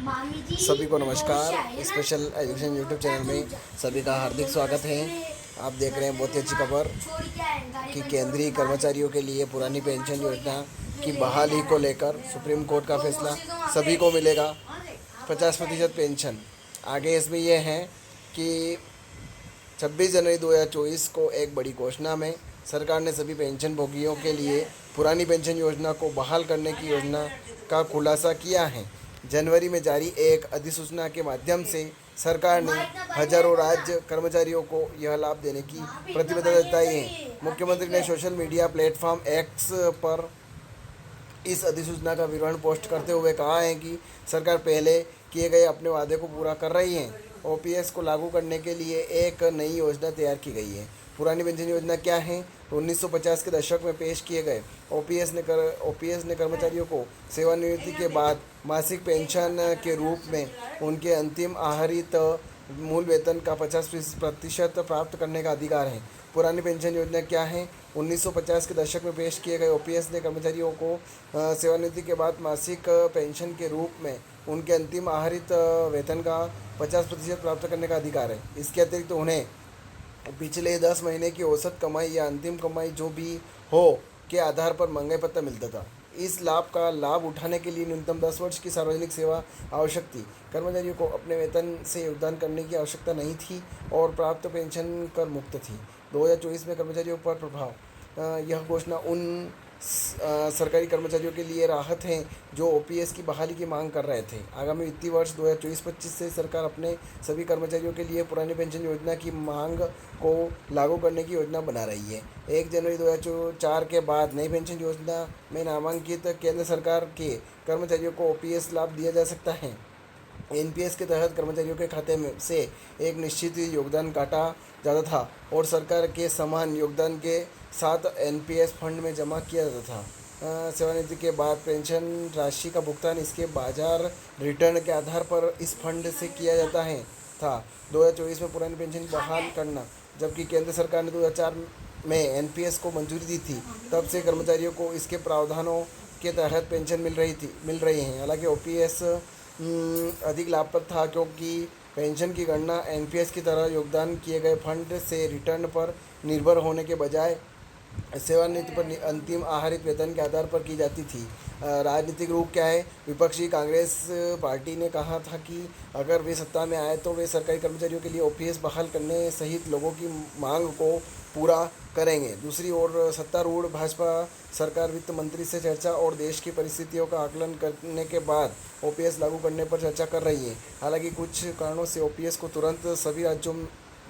सभी को नमस्कार। स्पेशल एजुकेशन यूट्यूब चैनल में सभी का हार्दिक स्वागत है। आप देख रहे हैं बहुत ही अच्छी खबर कि केंद्रीय कर्मचारियों के लिए पुरानी पेंशन योजना की बहाली को लेकर सुप्रीम कोर्ट का फैसला। सभी को मिलेगा 50% पेंशन। आगे इसमें यह है कि 26 जनवरी 2024 को एक बड़ी घोषणा में सरकार ने सभी पेंशन भोगियों के लिए पुरानी पेंशन योजना को बहाल करने की योजना का खुलासा किया है। जनवरी में जारी एक अधिसूचना के माध्यम से सरकार ने हजारों राज्य कर्मचारियों को यह लाभ देने की प्रतिबद्धता जताई है। मुख्यमंत्री ने सोशल मीडिया प्लेटफॉर्म एक्स पर इस अधिसूचना का विवरण पोस्ट करते हुए कहा है कि सरकार पहले किए गए अपने वादे को पूरा कर रही है। ओपीएस को लागू करने के लिए एक नई योजना तैयार की गई है। पुरानी पेंशन योजना क्या है? तो 1950 के दशक में पेश किए गए ओपीएस ने कर्मचारियों को सेवानिवृत्ति के बाद मासिक पेंशन के रूप में उनके अंतिम आहरित मूल वेतन का 50% प्राप्त करने का अधिकार है। पुरानी पेंशन योजना क्या है? 1950 के दशक में पेश किए गए ओपीएस ने कर्मचारियों को सेवानिवृत्ति के बाद मासिक पेंशन के रूप में उनके अंतिम आहरित वेतन का 50% प्राप्त करने का अधिकार है। इसके अतिरिक्त उन्हें पिछले 10 महीने की औसत कमाई या अंतिम कमाई जो भी हो के आधार पर महंगाई भत्ता मिलता था। इस लाभ का लाभ उठाने के लिए न्यूनतम 10 वर्ष की सार्वजनिक सेवा आवश्यक थी। कर्मचारियों को अपने वेतन से योगदान करने की आवश्यकता नहीं थी और प्राप्त पेंशन कर मुक्त थी। 2024 में कर्मचारियों पर प्रभाव। यह घोषणा उन सरकारी कर्मचारियों के लिए राहत है जो ओपीएस की बहाली की मांग कर रहे थे। आगामी वित्तीय वर्ष 2024-25 से सरकार अपने सभी कर्मचारियों के लिए पुरानी पेंशन योजना की मांग को लागू करने की योजना बना रही है। 1 जनवरी 2004 के बाद नई पेंशन योजना में नामांकित केंद्र सरकार के कर्मचारियों को ओपीएस लाभ दिया जा सकता है। एनपीएस के तहत कर्मचारियों के खाते में से एक निश्चित योगदान काटा जाता था और सरकार के समान योगदान के साथ एनपीएस फंड में जमा किया जाता था। सेवानिवृत्ति के बाद पेंशन राशि का भुगतान इसके बाजार रिटर्न के आधार पर इस फंड से किया जाता है था। 2024 में पुरानी पेंशन बहाल करना। जबकि केंद्र सरकार ने 2004 में एनपीएस को मंजूरी दी थी, तब से कर्मचारियों को इसके प्रावधानों के तहत पेंशन मिल रही है। हालांकि ओपीएस अधिक लाभप्रद था क्योंकि पेंशन की गणना एनपीएस की तरह योगदान किए गए फंड से रिटर्न पर निर्भर होने के बजाय सेवानिवृत्ति पर अंतिम आहरित वेतन के आधार पर की जाती थी। राजनीतिक रूप क्या है? विपक्षी कांग्रेस पार्टी ने कहा था कि अगर वे सत्ता में आए तो वे सरकारी कर्मचारियों के लिए ओपीएस बहाल करने सहित लोगों की मांग को पूरा करेंगे। दूसरी ओर सत्तारूढ़ भाजपा सरकार वित्त मंत्री से चर्चा और देश की परिस्थितियों का आकलन करने के बाद ओपीएस लागू करने पर चर्चा कर रही है। हालांकि कुछ कारणों से ओपीएस को तुरंत सभी राज्यों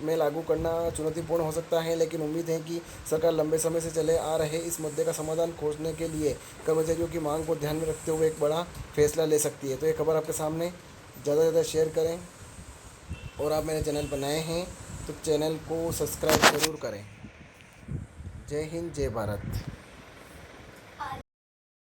में लागू करना चुनौतीपूर्ण हो सकता है, लेकिन उम्मीद है कि सरकार लंबे समय से चले आ रहे इस मुद्दे का समाधान खोजने के लिए कर्मचारियों की मांग को ध्यान में रखते हुए एक बड़ा फैसला ले सकती है। तो ये खबर आपके सामने, ज़्यादा से ज़्यादा शेयर करें और आप मेरे चैनल बनाए हैं तो चैनल को सब्सक्राइब ज़रूर करें। जय हिंद, जय भारत।